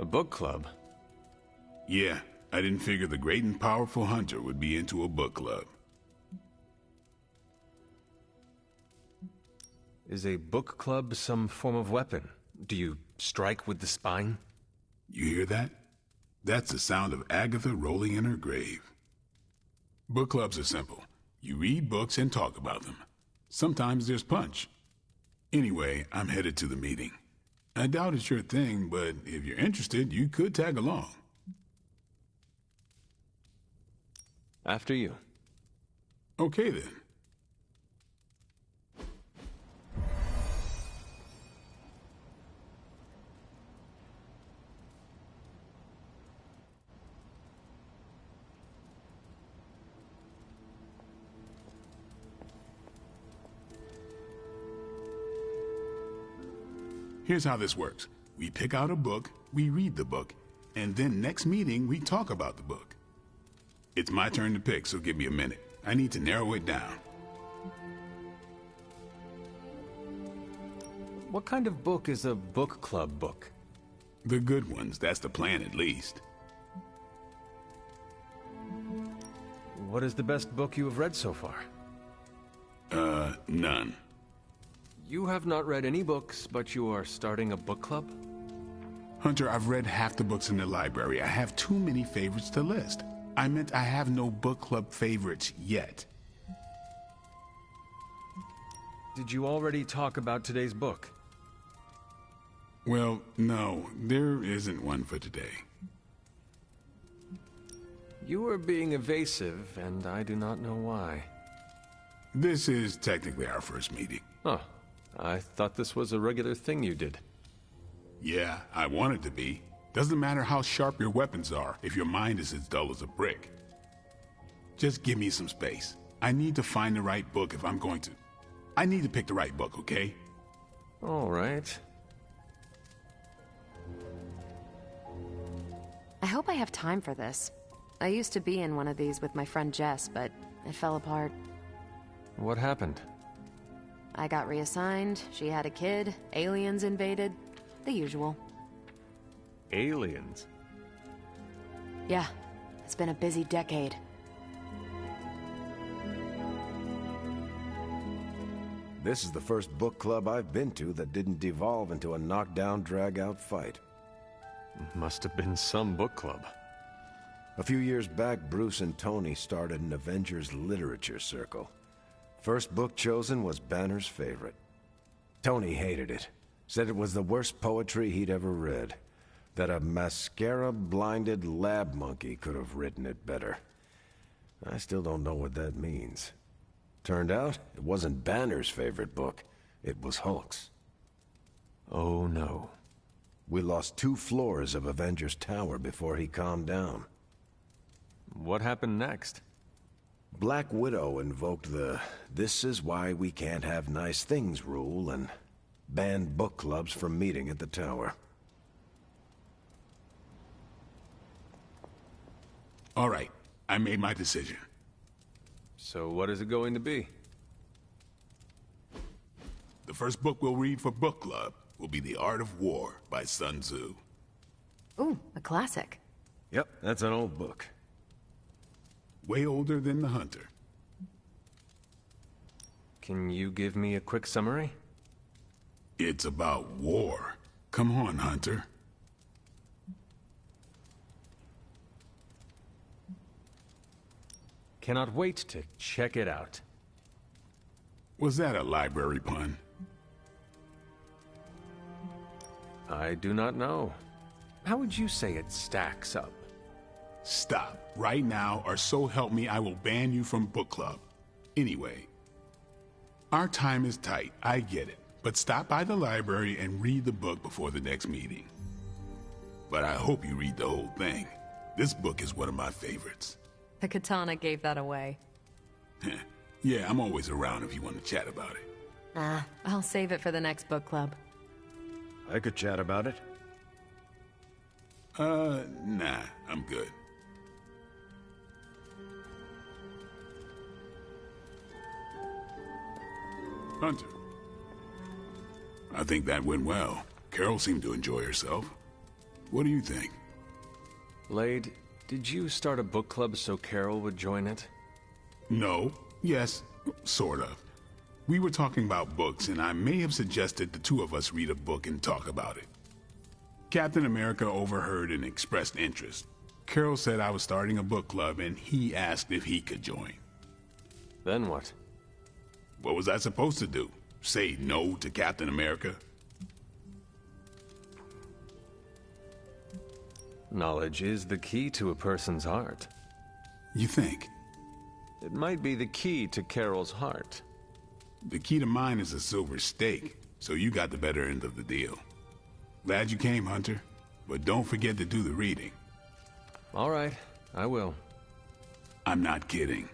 A book club? Yeah, I didn't figure the great and powerful Hunter would be into a book club. Is a book club some form of weapon? Do you strike with the spine? You hear that? That's the sound of Agatha rolling in her grave. Book clubs are simple. You read books and talk about them. Sometimes there's punch. Anyway, I'm headed to the meeting. I doubt it's your thing, but if you're interested, you could tag along. After you. Okay then. Here's how this works. We pick out a book, we read the book, and then next meeting we talk about the book. It's my turn to pick, so give me a minute. I need to narrow it down. What kind of book is a book club book? The good ones, that's the plan at least. What is the best book you have read so far? None. You have not read any books, but you are starting a book club? Hunter, I've read half the books in the library. I have too many favorites to list. I meant I have no book club favorites yet. Did you already talk about today's book? Well, no, there isn't one for today. You are being evasive, and I do not know why. This is technically our first meeting. Huh. I thought this was a regular thing you did. Yeah, I want it to be. Doesn't matter how sharp your weapons are if your mind is as dull as a brick. Just give me some space. I need to find the right book if I'm going to. I need to pick the right book, okay? All right. I hope I have time for this. I used to be in one of these with my friend Jess, but it fell apart. What happened? I got reassigned, she had a kid, aliens invaded, the usual. Aliens? Yeah, it's been a busy decade. This is the first book club I've been to that didn't devolve into a knockdown, drag-out fight. Must have been some book club. A few years back, Bruce and Tony started an Avengers literature circle. First book chosen was Banner's favorite. Tony hated it. Said it was the worst poetry he'd ever read. That a mascara-blinded lab monkey could have written it better. I still don't know what that means. Turned out, it wasn't Banner's favorite book. It was Hulk's. Oh no. We lost 2 floors of Avengers Tower before he calmed down. What happened next? Black Widow invoked the "this is why we can't have nice things" rule and banned book clubs from meeting at the tower. All right, I made my decision. So what is it going to be? The first book we'll read for book club will be The Art of War by Sun Tzu. Ooh, a classic. Yep, that's an old book. Way older than The Hunter. Can you give me a quick summary? It's about war. Come on, Hunter. Cannot wait to check it out. Was that a library pun? I do not know. How would you say it stacks up? Stop right now, or so help me, I will ban you from book club. Anyway, our time is tight, I get it. But stop by the library and read the book before the next meeting. But I hope you read the whole thing. This book is one of my favorites. The katana gave that away. Yeah, I'm always around if you want to chat about it. I'll save it for the next book club. I could chat about it. Nah, I'm good. Hunter. I think that went well. Carol seemed to enjoy herself. What do you think? Lade, did you start a book club so Carol would join it? No. Yes, sort of. We were talking about books, and I may have suggested the two of us read a book and talk about it. Captain America overheard and expressed interest. Carol said I was starting a book club, and he asked if he could join. Then what? What was I supposed to do? Say no to Captain America? Knowledge is the key to a person's heart. You think? It might be the key to Carol's heart. The key to mine is a silver stake, so you got the better end of the deal. Glad you came, Hunter, but don't forget to do the reading. All right, I will. I'm not kidding.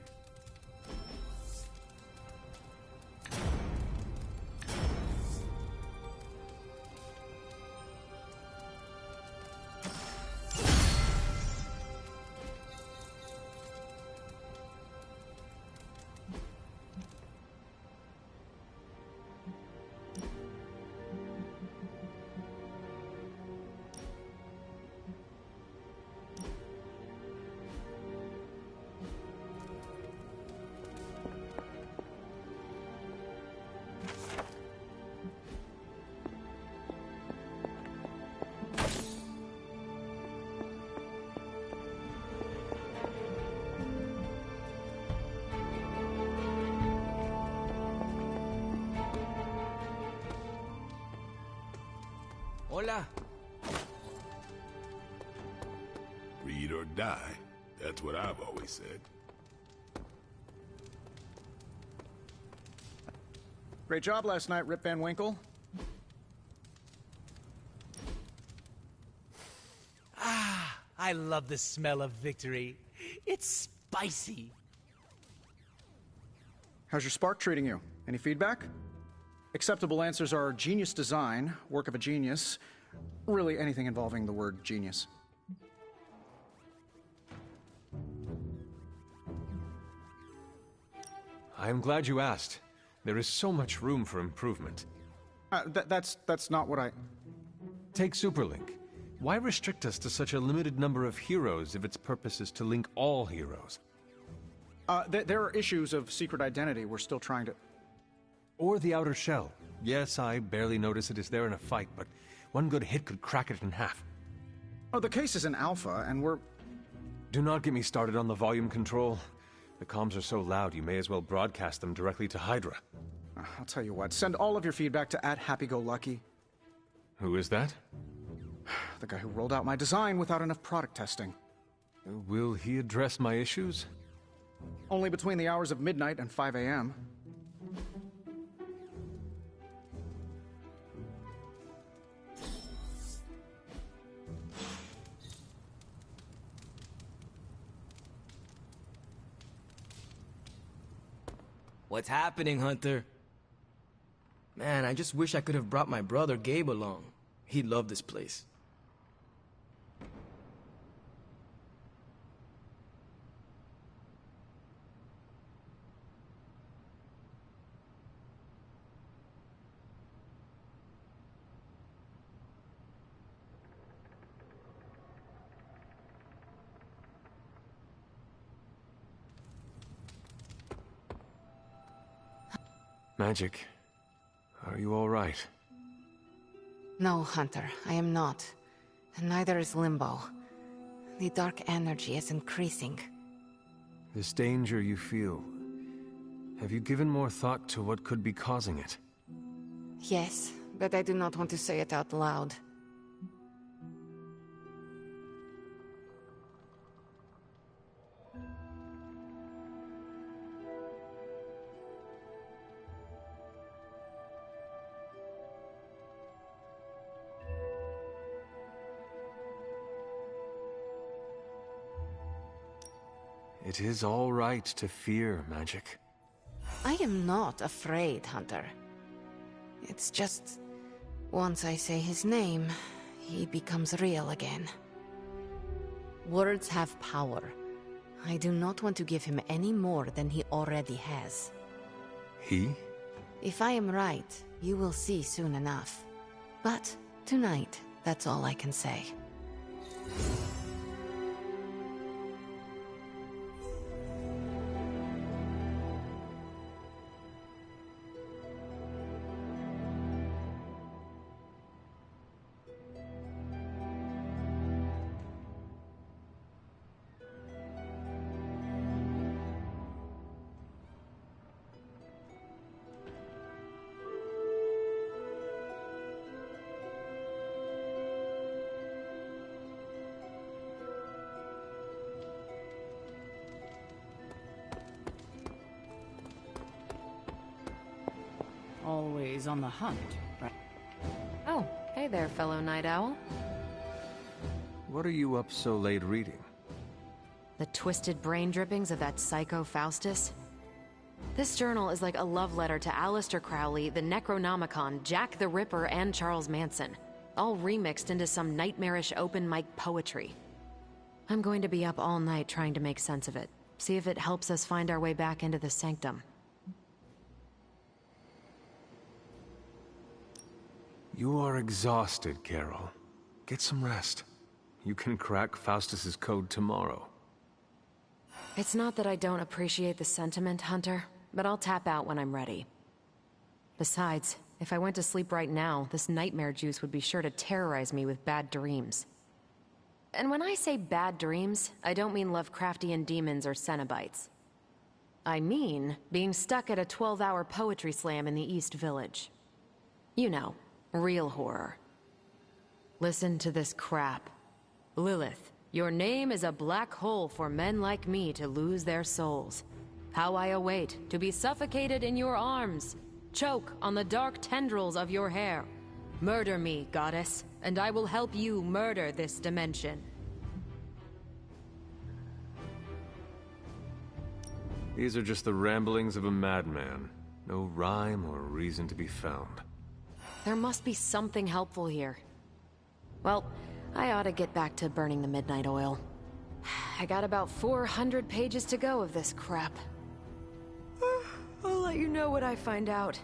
Hola. Read or die. That's what I've always said. Great job last night, Rip Van Winkle. I love the smell of victory. It's spicy. How's your spark treating you? Any feedback? Acceptable answers are genius design, work of a genius, really anything involving the word genius. I am glad you asked. There is so much room for improvement. That's not what I... Take Superlink. Why restrict us to such a limited number of heroes if its purpose is to link all heroes? There are issues of secret identity we're still trying to... Or the outer shell. Yes, I barely notice it is there in a fight, but one good hit could crack it in half. Oh, the case is in Alpha, and we're... Do not get me started on the volume control. The comms are so loud, you may as well broadcast them directly to Hydra. I'll tell you what, send all of your feedback to @HappyGoLucky. Who is that? The guy who rolled out my design without enough product testing. Will he address my issues? Only between the hours of midnight and 5 a.m. What's happening, Hunter? Man, I just wish I could have brought my brother Gabe along. He'd love this place. Magic, are you all right? No, Hunter, I am not. And neither is Limbo. The dark energy is increasing. This danger you feel, have you given more thought to what could be causing it? Yes, but I do not want to say it out loud. It is all right to fear magic. I am not afraid, Hunter. It's just... once I say his name, he becomes real again. Words have power. I do not want to give him any more than he already has. He? If I am right, you will see soon enough. But tonight, that's all I can say. Always on the hunt, right? Oh, hey there, fellow night owl. What are you up so late reading? The twisted brain drippings of that psycho Faustus? This journal is like a love letter to Aleister Crowley, the Necronomicon, Jack the Ripper, and Charles Manson, all remixed into some nightmarish open mic poetry. I'm going to be up all night trying to make sense of it, see if it helps us find our way back into the sanctum. You are exhausted, Carol. Get some rest. You can crack Faustus's code tomorrow. It's not that I don't appreciate the sentiment, Hunter, but I'll tap out when I'm ready. Besides, if I went to sleep right now, this nightmare juice would be sure to terrorize me with bad dreams. And when I say bad dreams, I don't mean Lovecraftian demons or Cenobites. I mean being stuck at a 12-hour poetry slam in the East Village. You know, real horror. Listen to this crap. Lilith, your name is a black hole for men like me to lose their souls. How I await to be suffocated in your arms, choke on the dark tendrils of your hair. Murder me, goddess, and I will help you murder this dimension. These are just the ramblings of a madman. No rhyme or reason to be found. There must be something helpful here. Well, I ought to get back to burning the midnight oil. I got about 400 pages to go of this crap. I'll let you know what I find out.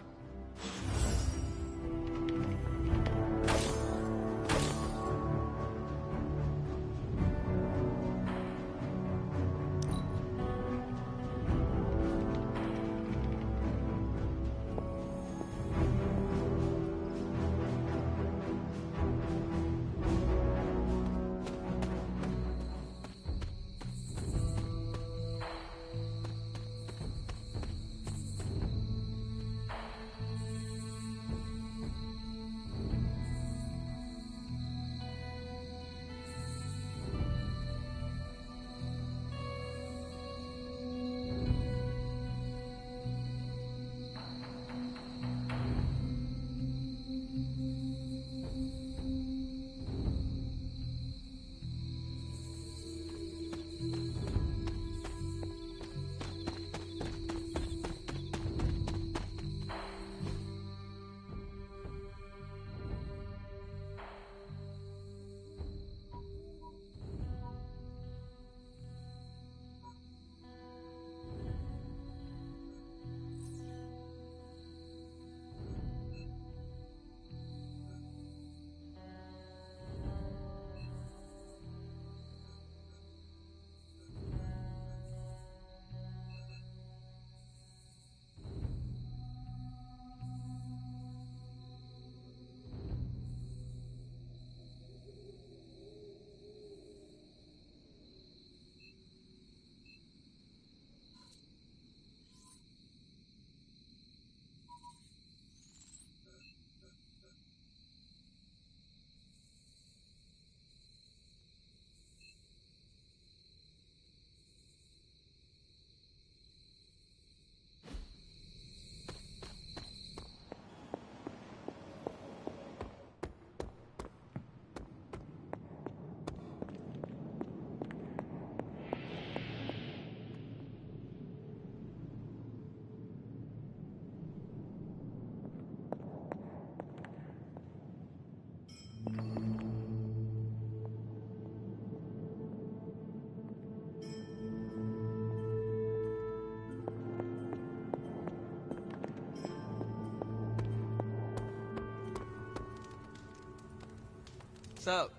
What's up?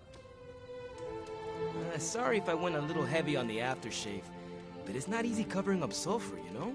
Sorry if I went a little heavy on the aftershave, but it's not easy covering up sulfur, you know?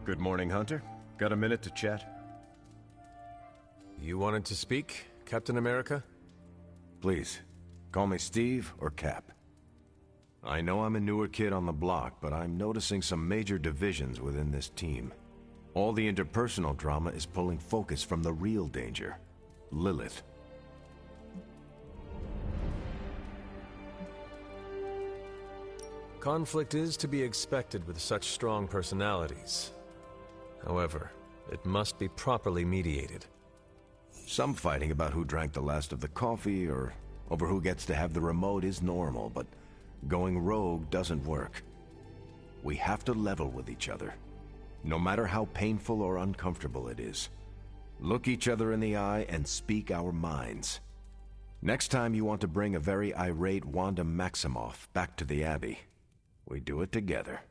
Good morning, Hunter. Got a minute to chat? You wanted to speak, Captain America? Please, call me Steve or Cap. I know I'm a newer kid on the block, but I'm noticing some major divisions within this team. All the interpersonal drama is pulling focus from the real danger, Lilith. Conflict is to be expected with such strong personalities. However, it must be properly mediated. Some fighting about who drank the last of the coffee or over who gets to have the remote is normal, but going rogue doesn't work. We have to level with each other, no matter how painful or uncomfortable it is. Look each other in the eye and speak our minds. Next time you want to bring a very irate Wanda Maximoff back to the Abbey, we do it together,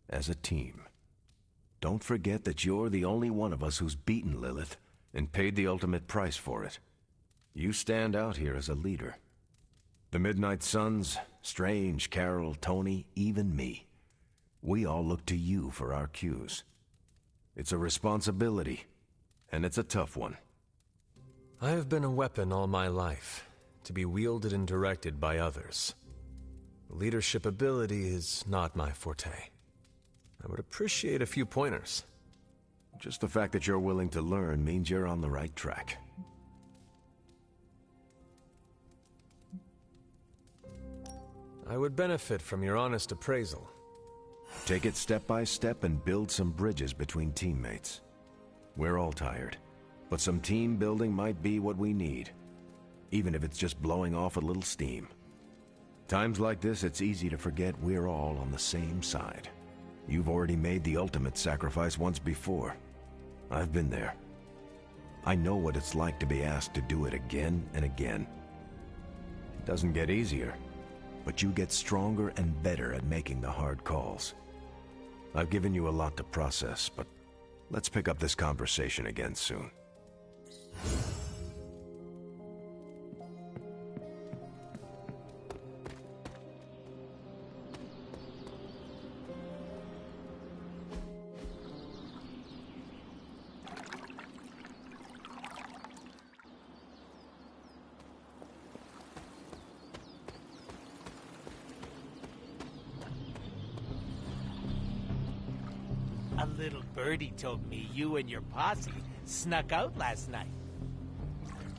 as a team. Don't forget that you're the only one of us who's beaten Lilith and paid the ultimate price for it. You stand out here as a leader. The Midnight Suns, Strange, Carol, Tony, even me. We all look to you for our cues. It's a responsibility, and it's a tough one. I have been a weapon all my life, to be wielded and directed by others. Leadership ability is not my forte. I would appreciate a few pointers. Just the fact that you're willing to learn means you're on the right track. I would benefit from your honest appraisal. Take it step by step and build some bridges between teammates. We're all tired, but some team building might be what we need, even if it's just blowing off a little steam. Times like this, it's easy to forget we're all on the same side. You've already made the ultimate sacrifice once before. I've been there. I know what it's like to be asked to do it again and again. It doesn't get easier, but you get stronger and better at making the hard calls. I've given you a lot to process, but let's pick up this conversation again soon. A little birdie told me you and your posse snuck out last night.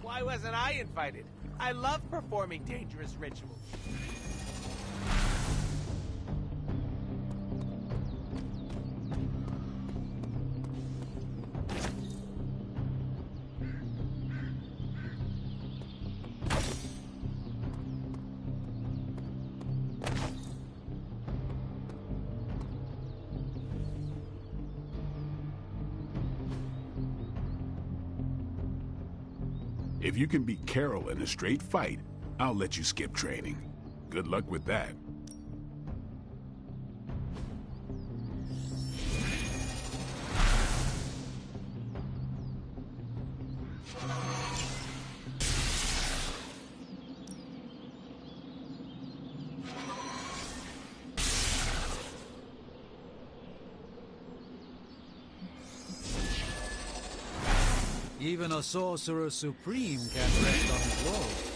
Why wasn't I invited? I love performing dangerous rituals. If you can beat Carol in a straight fight, I'll let you skip training. Good luck with that. Even a sorcerer supreme can't rest on his laurels.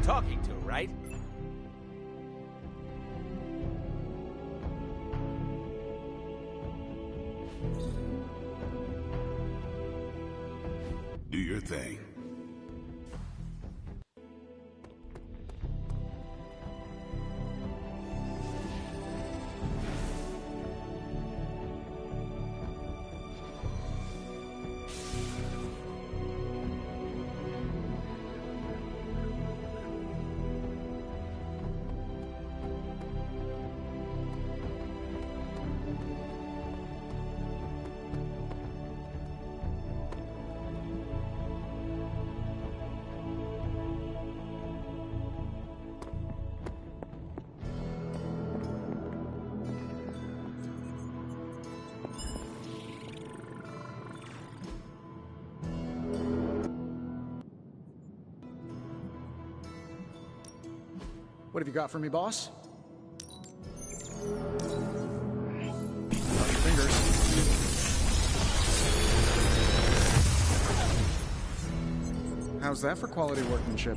Talking to, right? Do your thing. What have you got for me, boss? Fingers. How's that for quality workmanship?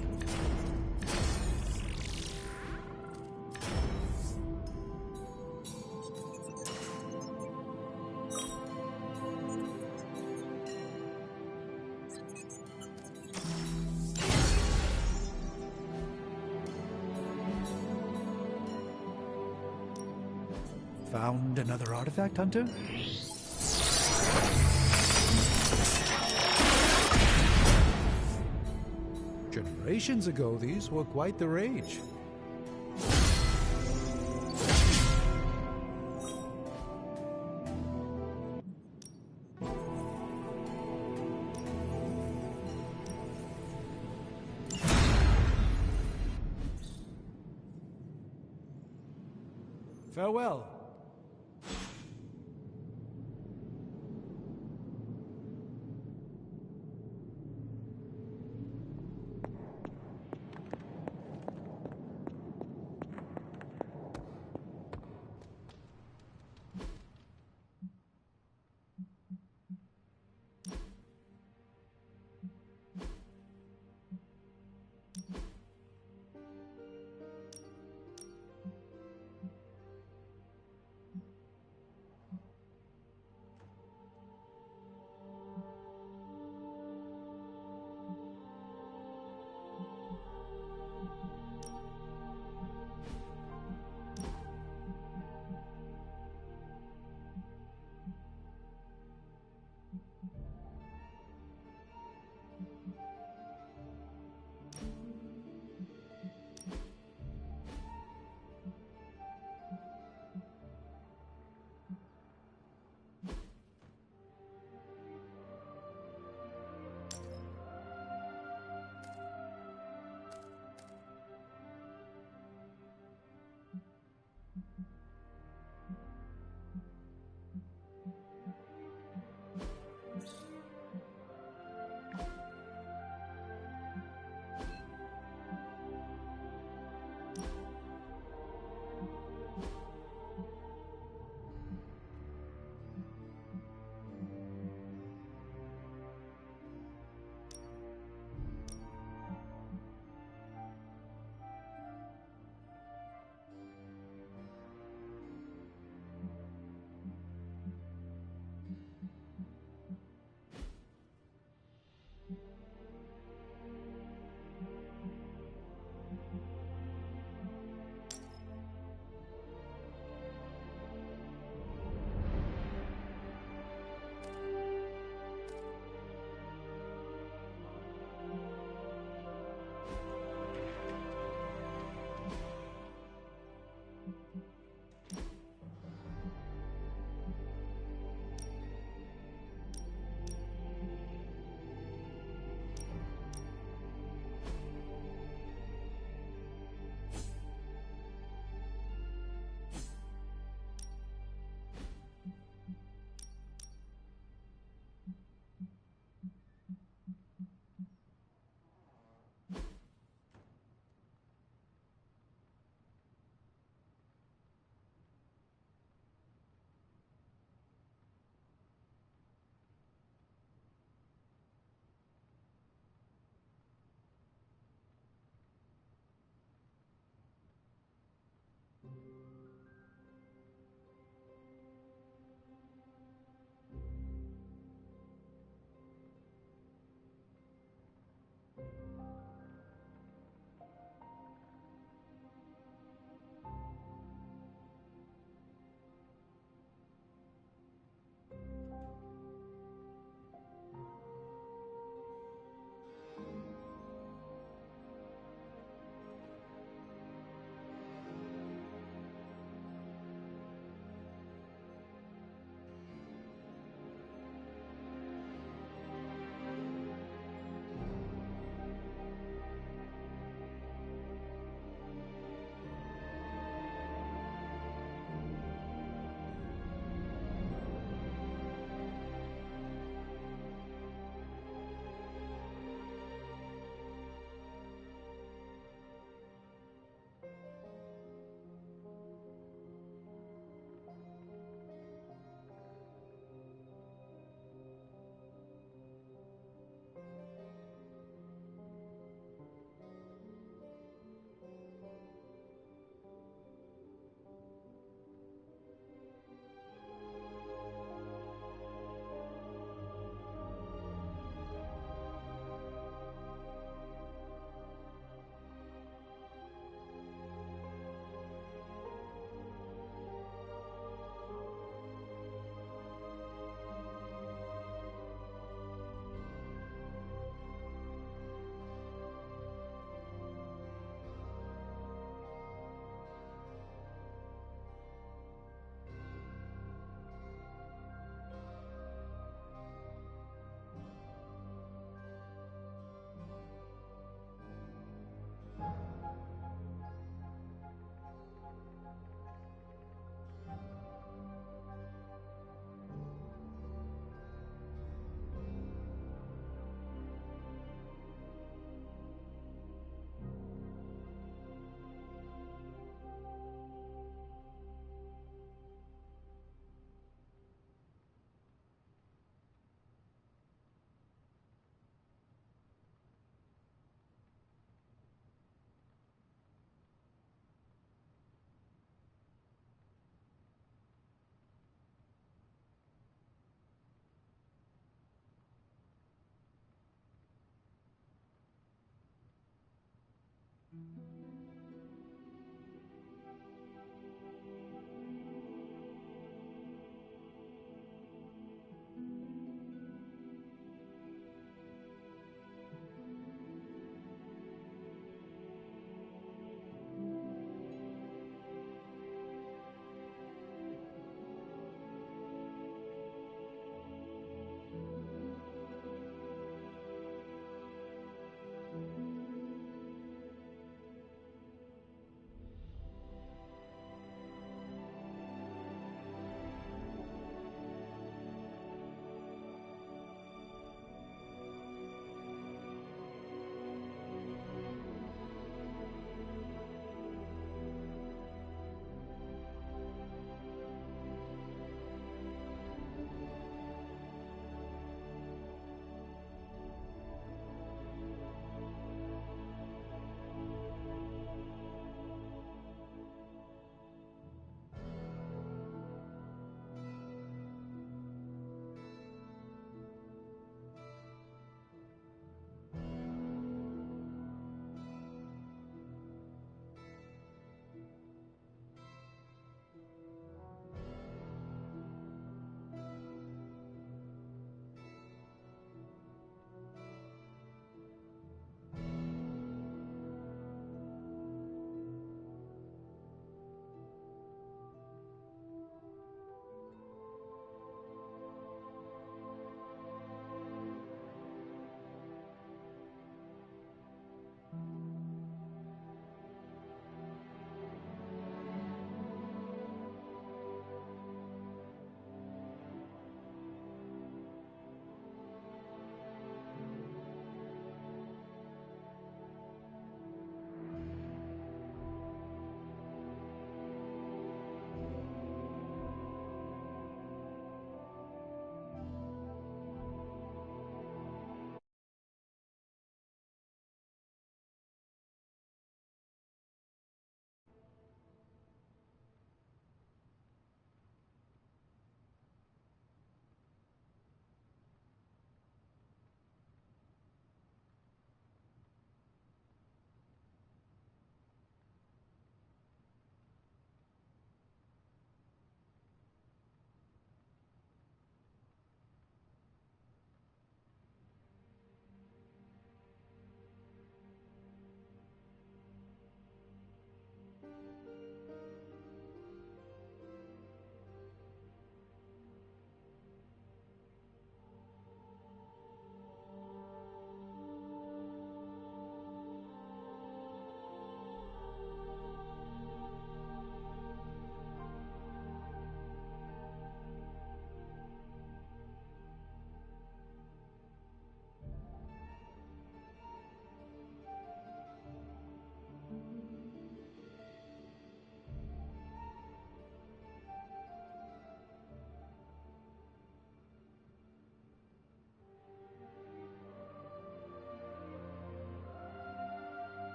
Found another artifact, Hunter? Generations ago, these were quite the rage. Farewell.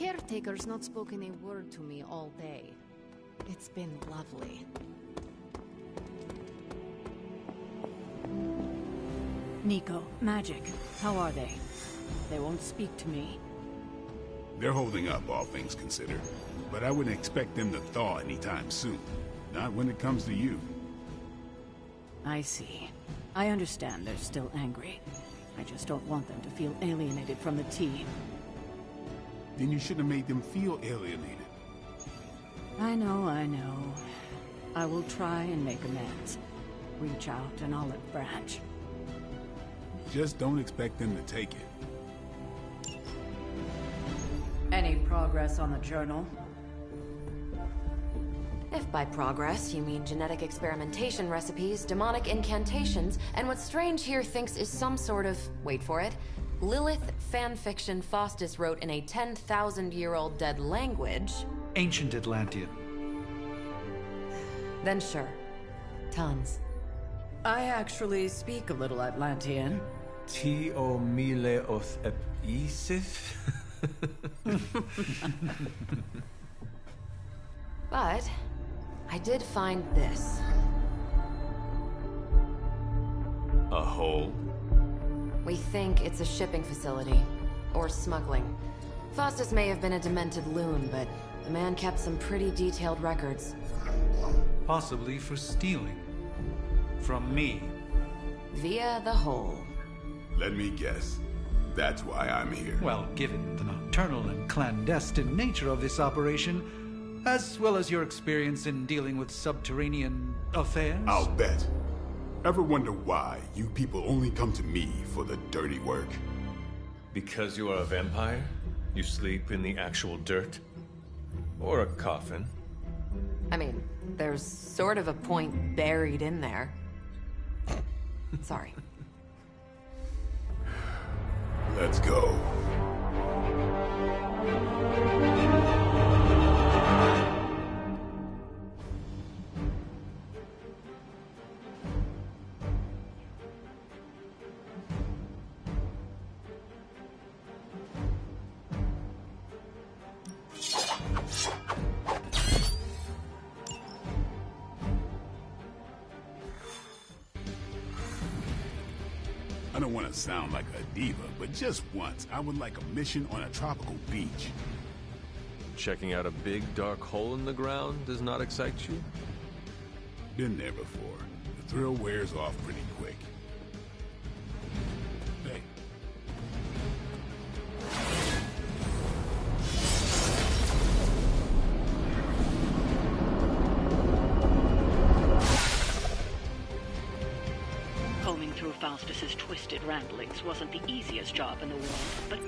caretaker's not spoken a word to me all day. It's been lovely. Nico, Magic, how are they? They won't speak to me. They're holding up, all things considered. But I wouldn't expect them to thaw anytime soon. Not when it comes to you. I see. I understand they're still angry. I just don't want them to feel alienated from the team. Then you shouldn't have made them feel alienated. I know, I know. I will try and make amends. Reach out and olive branch. Just don't expect them to take it. Any progress on the journal? If by progress you mean genetic experimentation recipes, demonic incantations, and what Strange here thinks is some sort of, wait for it, Lilith fanfiction Faustus wrote in a 10,000-year-old dead language... Ancient Atlantean. Then sure. Tons. I actually speak a little Atlantean. Tio mile oth ep isith? But I did find this. A hole? We think it's a shipping facility. Or smuggling. Faustus may have been a demented loon, but the man kept some pretty detailed records. Possibly for stealing. From me. Via the hole. Let me guess. That's why I'm here. Well, given the nocturnal and clandestine nature of this operation, as well as your experience in dealing with subterranean affairs... I'll bet. Ever wonder why you people only come to me for the dirty work? Because you are a vampire? You sleep in the actual dirt? Or a coffin? I mean, there's sort of a point buried in there. Sorry. Let's go. I don't want to sound like a diva, but just once, I would like a mission on a tropical beach. Checking out a big dark hole in the ground does not excite you? Been there before. The thrill wears off pretty quick. Hey. Combing through Faustus's twisted ramblings wasn't the easiest job in the world, but...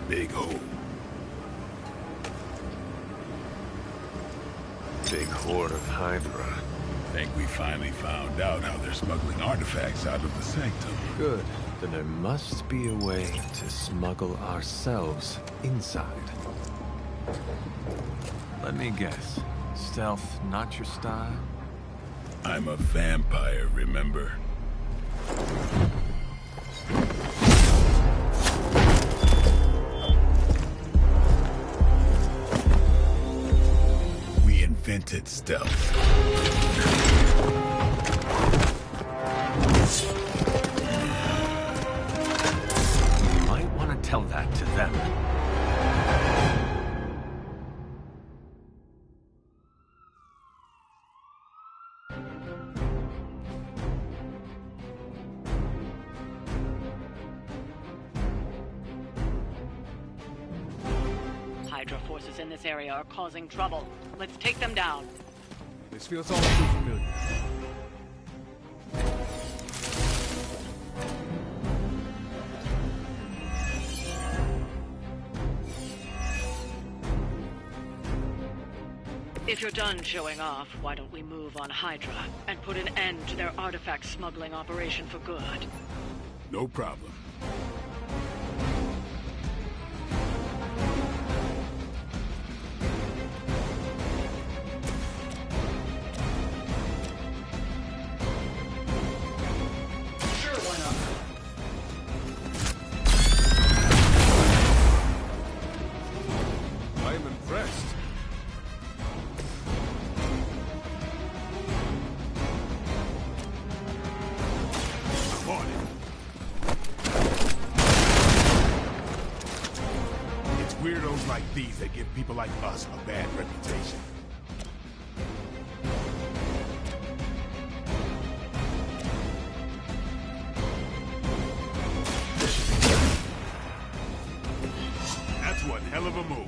Big hole. Big horde of Hydra. Think we finally found out how they're smuggling artifacts out of the sanctum. Good. Then there must be a way to smuggle ourselves inside. Let me guess. Stealth not your style? I'm a vampire, remember? We invented stealth. You might want to tell that to them. Hydra forces in this area are causing trouble. Let's take them down. This feels all too familiar. If you're done showing off, why don't we move on Hydra and put an end to their artifact smuggling operation for good? No problem. Sure, why not? I am impressed. I'm on it. It's weirdos like these that give people like us a bad reputation. That's one hell of a move.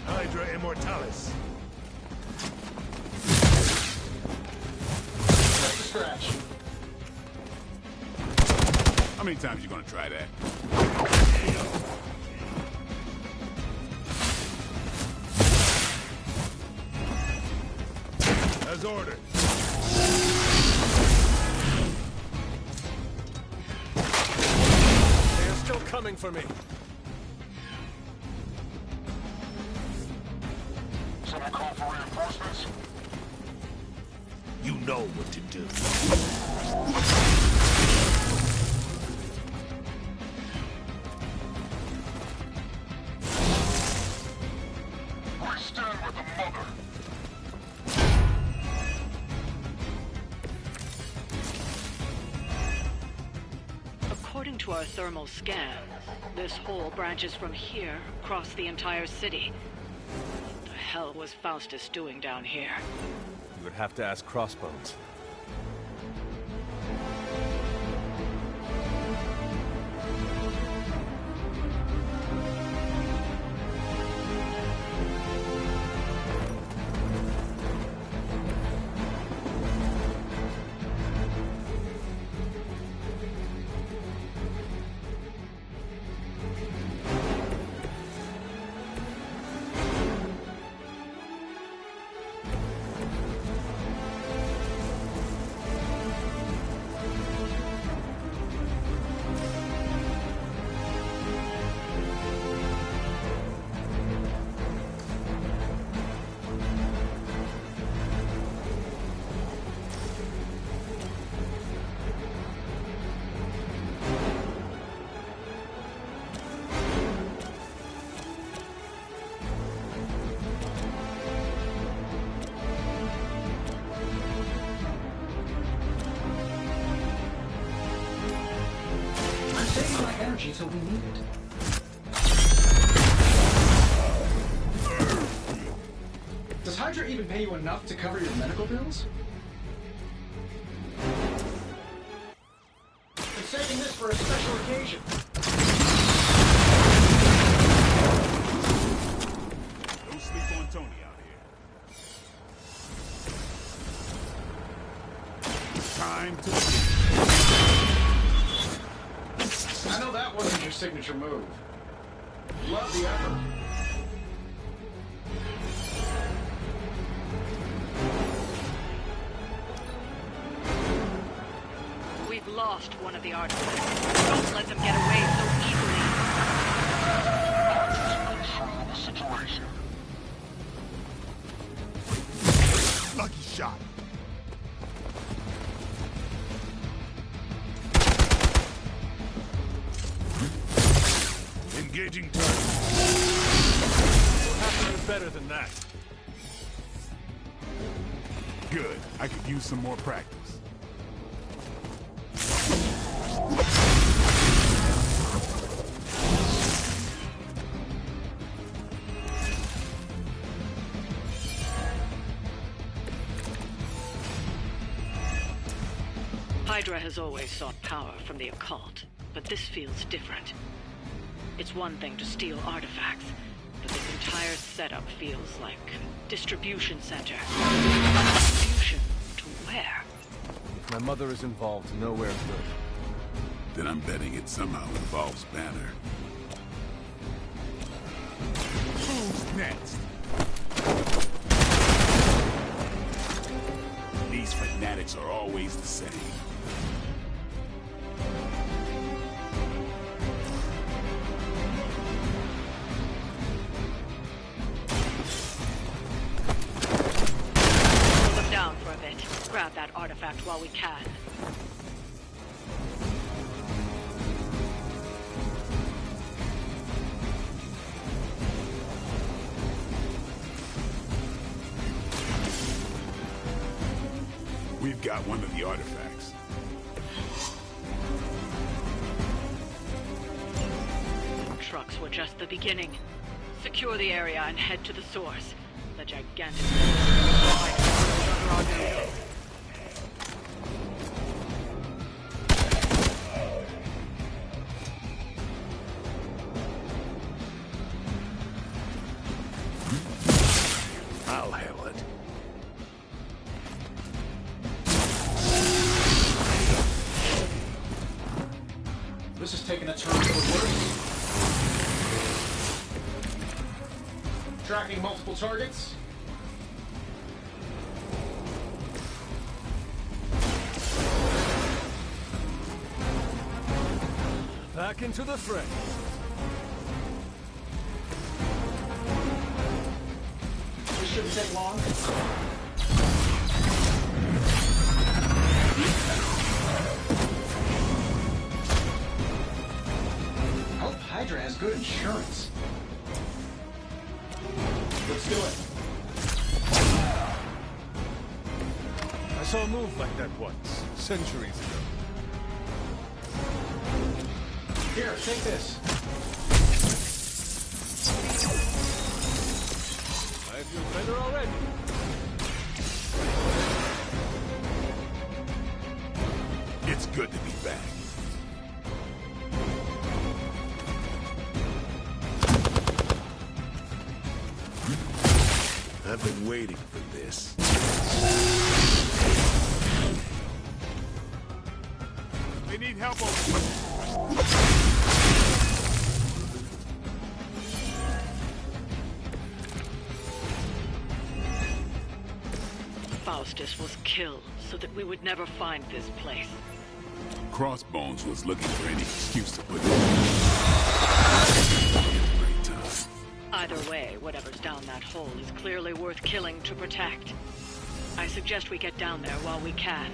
Hydra Immortalis. Just a scratch. How many times you gonna try that? As ordered. They are still coming for me. Someone call for reinforcements? You know what to do. We stand with the mother. According to our thermal scans, this hole branches from here across the entire city. What the hell was Faustus doing down here? You would have to ask Crossbones. Saving my energy till we need it. Does Hydra even pay you enough to cover your medical bills? Been saving this for a special occasion. Don't sleep on Tony out here. Time to sleep. I know that wasn't your signature move. Love the effort. We've lost one of the artifacts. Don't let them get away so easily. Control the situation. Lucky shot. Engaging target. Have to do better than that. Good. I could use some more practice. Hydra has always sought power from the occult, but this feels different. It's one thing to steal artifacts, but this entire setup feels like a distribution center. Distribution to where? My mother is involved, nowhere good. Then I'm betting it somehow involves Banner. Who's next? These fanatics are always the same. Hold them down for a bit. Grab that artifact while we can. We've got one of the artifacts. Trucks were just the beginning. Secure the area and head to the source. The gigantic under our noses. I'll handle it. This is taking a turn for the worse. Tracking multiple targets. Back into the fray. This shouldn't take long. I hope Hydra has good insurance. Let's do it. I saw a move like that once, centuries ago. Here, take this. I feel better already. It's good to be back. I've been waiting for this. They need help over. Faustus was killed so that we would never find this place. Crossbones was looking for any excuse to put it. Great time. Either way, whatever's down that hole is clearly worth killing to protect. I suggest we get down there while we can.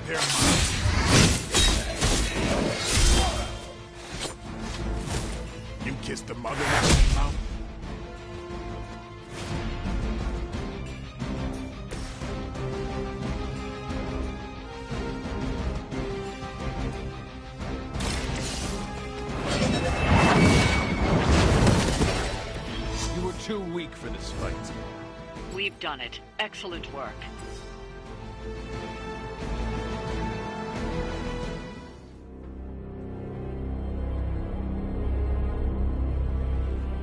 They're mine. the mother that came out? You were too weak for this fight. We've done it. Excellent work.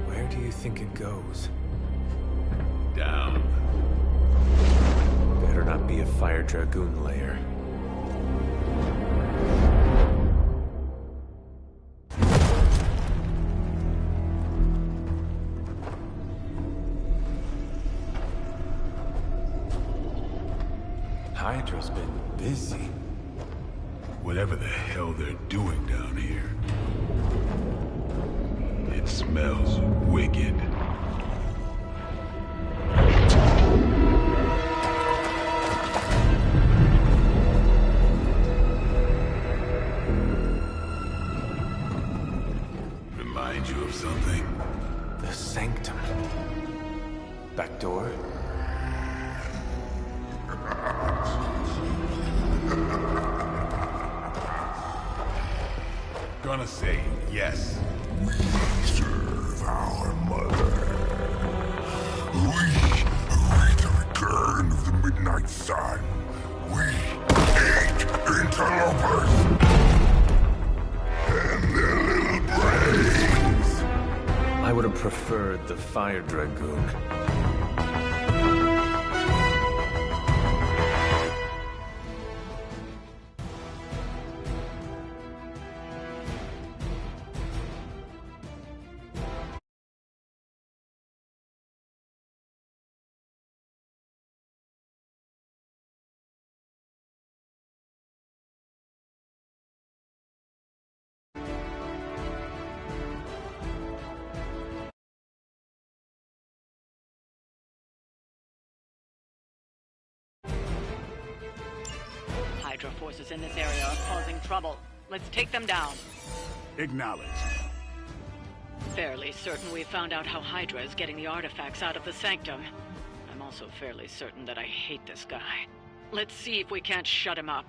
Where do you think it goes? Down. Better not be a Fire Dragoon lair. Hydra's been busy. Whatever the hell they're doing down here. It smells wicked. Remind you of something? The sanctum. Back door? Gonna say yes. We serve our mother. We await the return of the midnight sun. We hate interlopers and their little brains. I would have preferred the Fire Dragoon. Hydra forces in this area are causing trouble. Let's take them down. Acknowledged. Fairly certain we found out how Hydra is getting the artifacts out of the sanctum. I'm also fairly certain that I hate this guy. Let's see if we can't shut him up.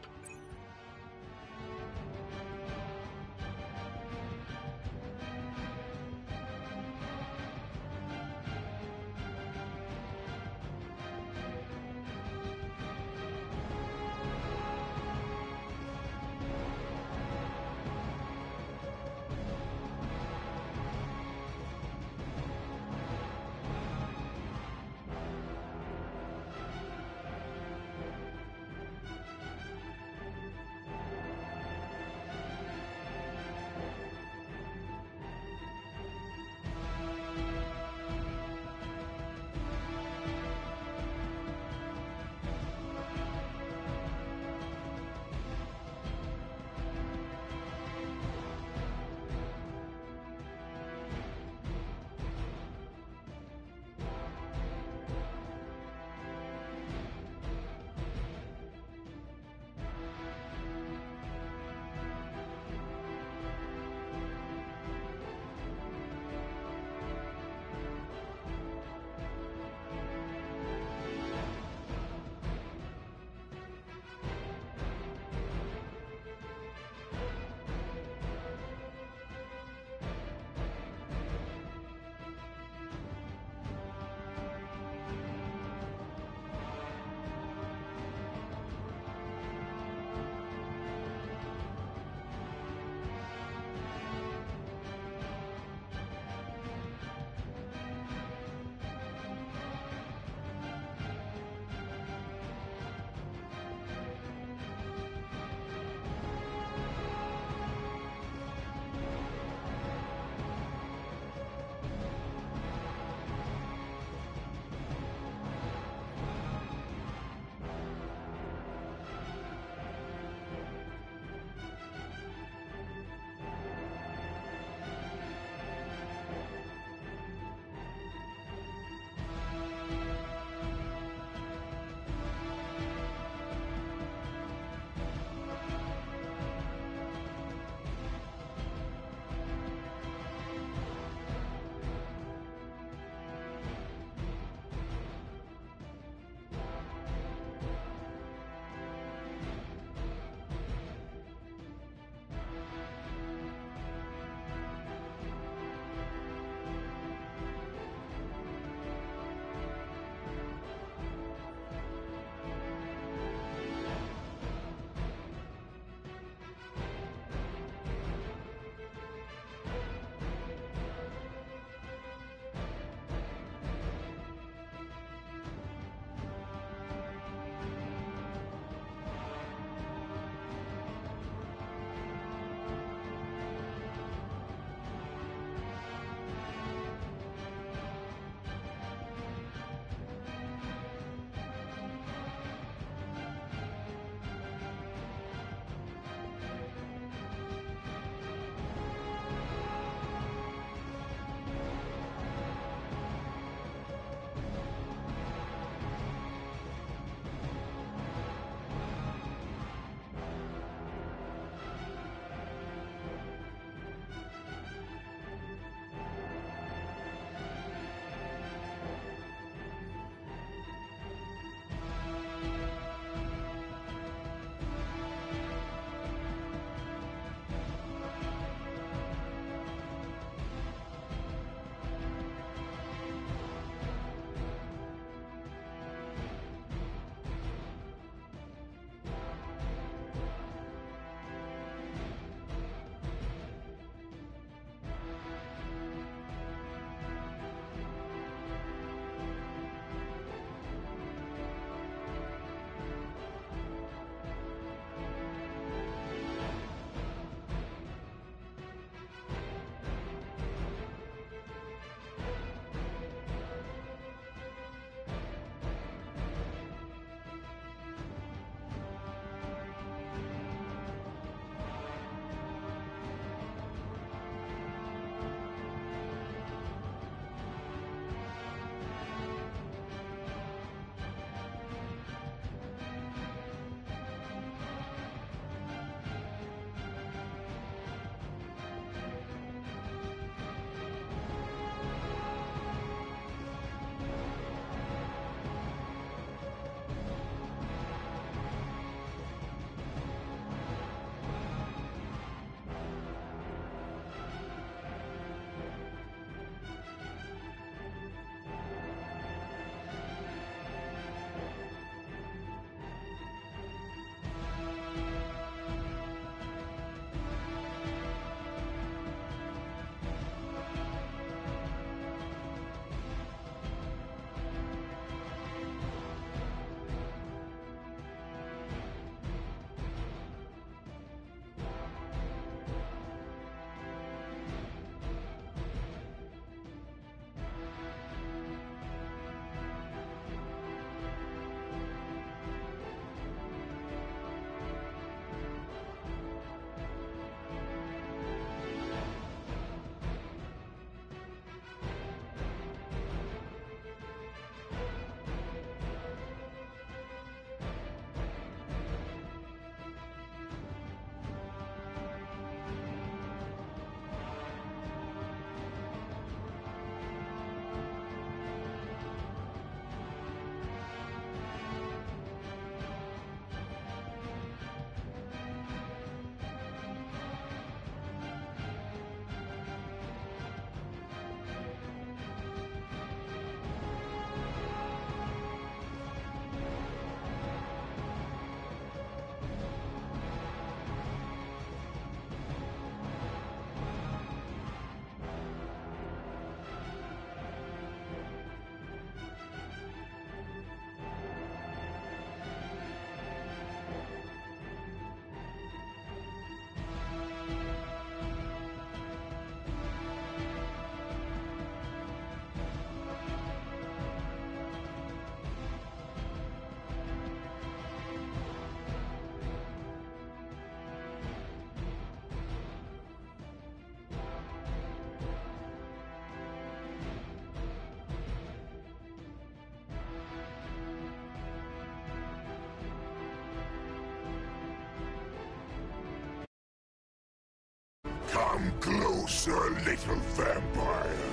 Come closer, little vampire.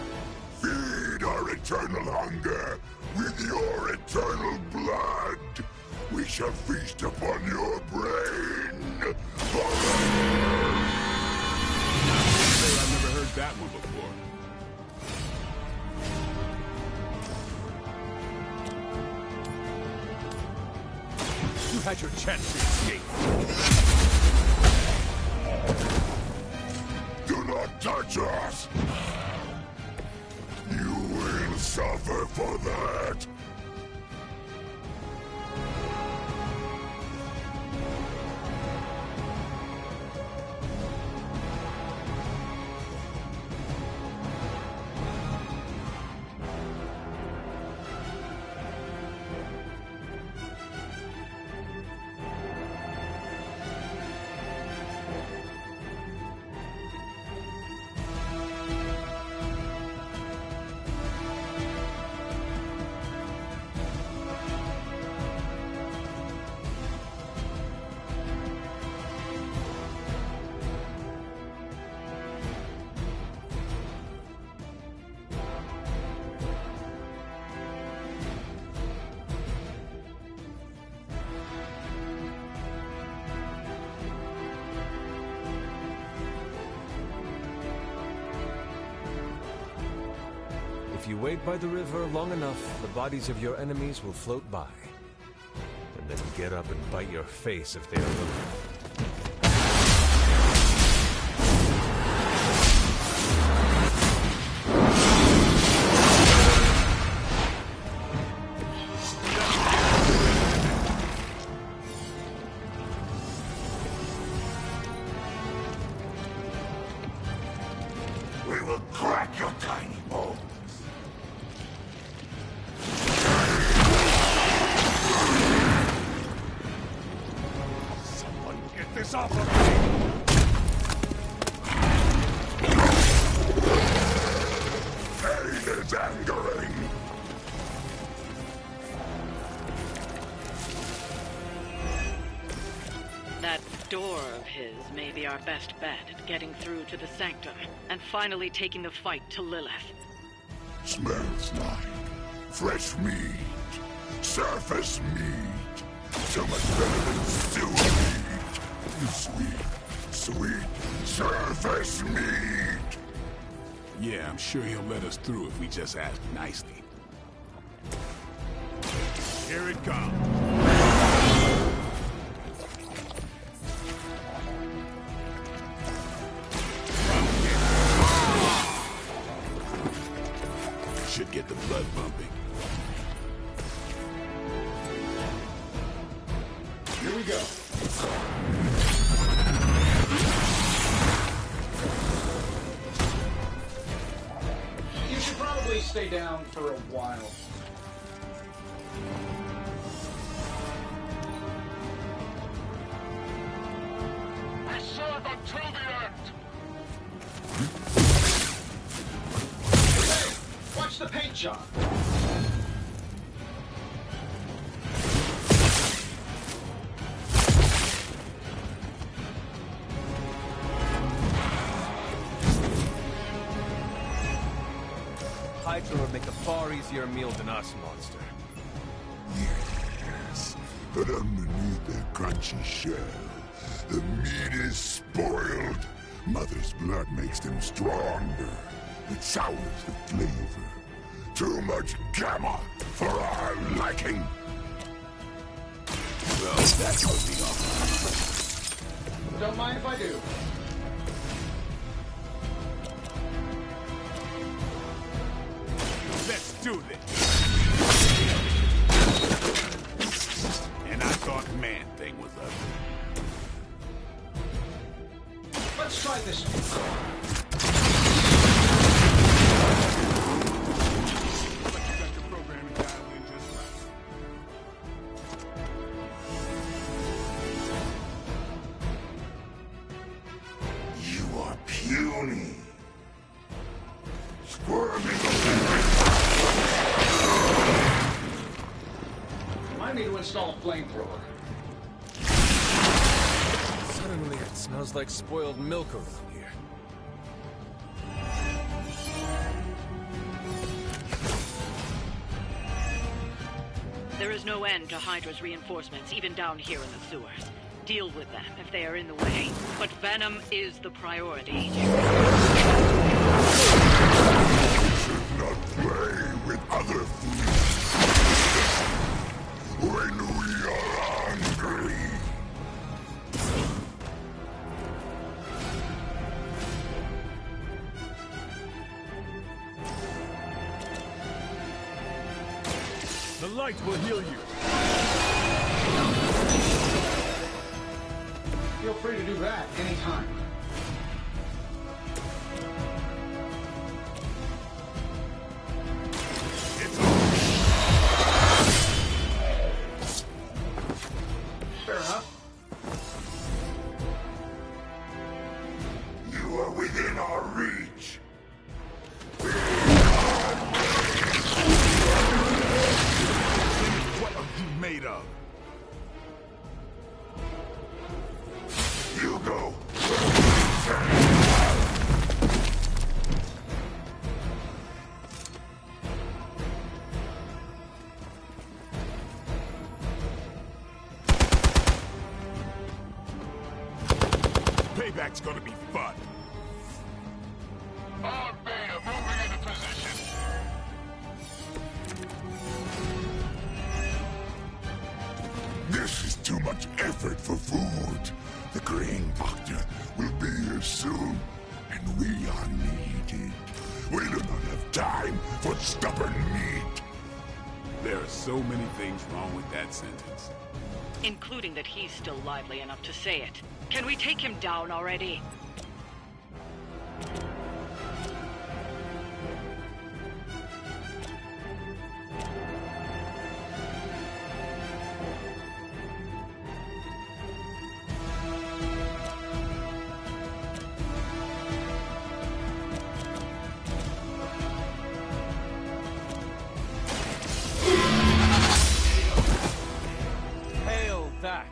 Feed our eternal hunger with your eternal blood. We shall feast upon your brain forever. I've never heard that one before. You had your chance to escape. Do not touch us! You will suffer for that! If you wait by the river long enough, the bodies of your enemies will float by. And then get up and bite your face if they are moving. We will crack your tiny bones. Someone get this off of me! Pain is angering. That door of his may be our best bet at getting through to the sanctum and finally taking the fight to Lilith. Smells like fresh meat. Surface meat. So much better than stew meat. Sweet, sweet surface meat. Yeah, I'm sure he'll let us through if we just ask nicely. Here it comes. Should get the blood pumping. Here we go. You should probably stay down for a while. I serve until the end. Hey, watch the paint job. Hydra would make a far easier meal than us, monster. Yes, but underneath their crunchy shell, the meat is spoiled. Mother's blood makes them stronger. It sours the flavor. Too much gamma for our liking. Well, that would be all. Don't mind if I do. Let's do this. And I thought Man-Thing was ugly. Let's try this one. But you got your programming dialed in just right. You are puny. Squirming Remind me to install a flamethrower. Suddenly it smells like spoiled milk around here. There is no end to Hydra's reinforcements, even down here in the sewers. Deal with them if they are in the way. But Venom is the priority. Should not play with other fleas when we are hungry. The light will heal you. Feel free to do that anytime. Fair enough. You are within our reach. What are you made of? You go. Payback's gonna be fun. Our beta moving into position. This is too much effort for food. The Green Doctor will be here soon, and we are needed. We do not have time for stubborn meat. There are so many things wrong with that sentence. Including that he's still lively enough to say it. Can we take him down already? Hail that.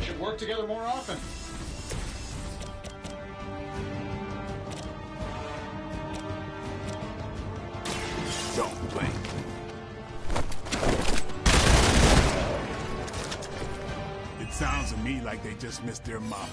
Should work together more often. Don't blink. It sounds to me like they just missed their mama.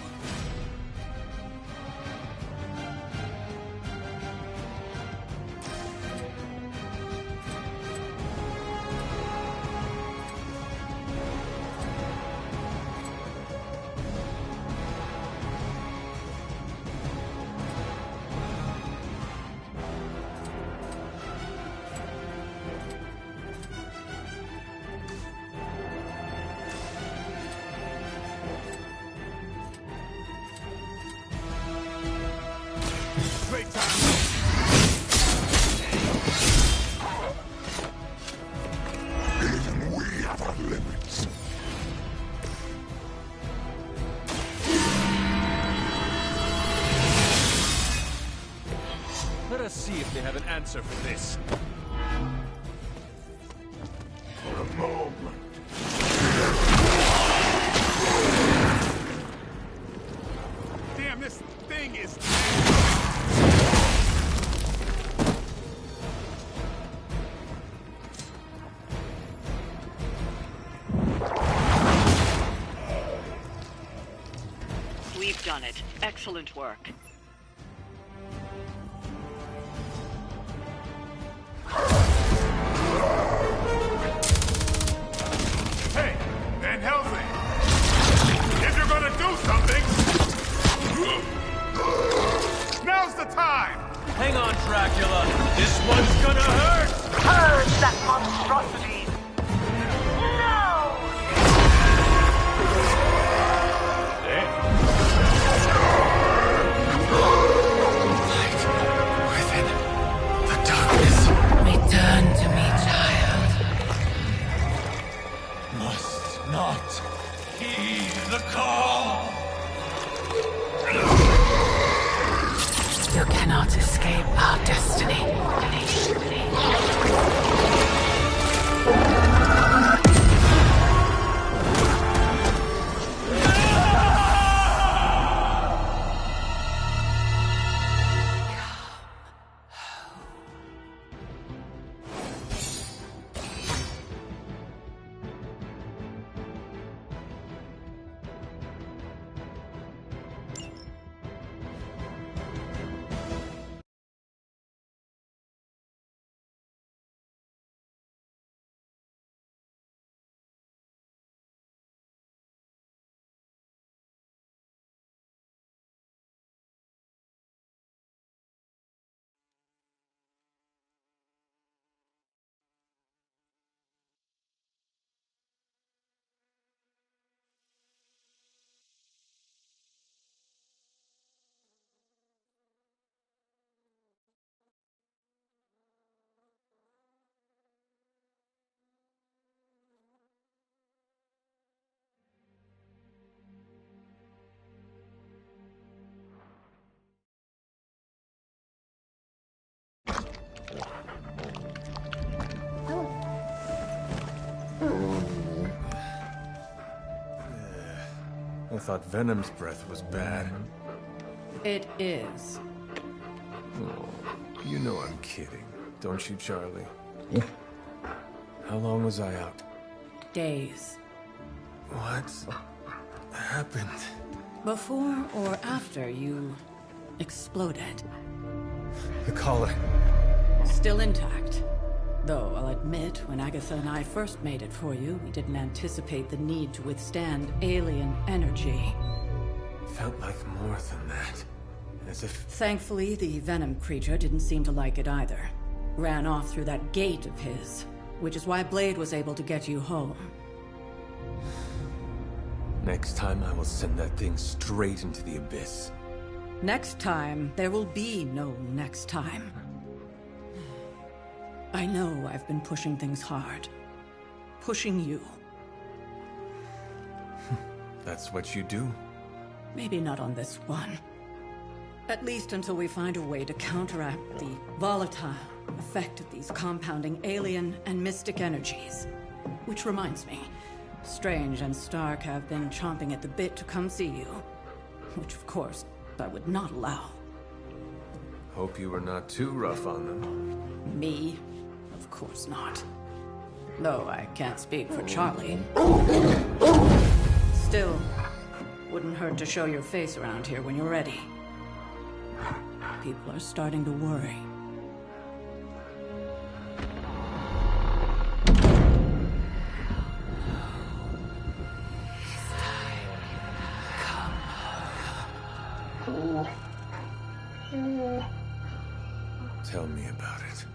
Great time. Even we have our limits. Let us see if they have an answer for this. For a moment. Damn, this thing is... We've done it. Excellent work. Hey, Van Helsing! If you're gonna do something... Now's the time! Hang on, Dracula. This one's gonna hurt! Purge that monstrosity! No! Return to me, child. escape our destiny. I thought Venom's breath was bad. It is. Oh, you know I'm kidding, don't you, Charlie? How long was I out? Days. What happened? Before or after you exploded. The collar. Still intact. Though, I'll admit, when Agatha and I first made it for you, we didn't anticipate the need to withstand alien energy. Felt like more than that. As if... Thankfully, the Venom creature didn't seem to like it either. Ran off through that gate of his, which is why Blade was able to get you home. Next time I will send that thing straight into the abyss. Next time, there will be no next time. I know I've been pushing things hard. Pushing you. That's what you do? Maybe not on this one. At least until we find a way to counteract the volatile effect of these compounding alien and mystic energies. Which reminds me, Strange and Stark have been chomping at the bit to come see you. Which, of course, I would not allow. Hope you were not too rough on them. Me? Of course not. Though I can't speak for Charlie. Still, wouldn't hurt to show your face around here when you're ready. People are starting to worry. Tell me about it.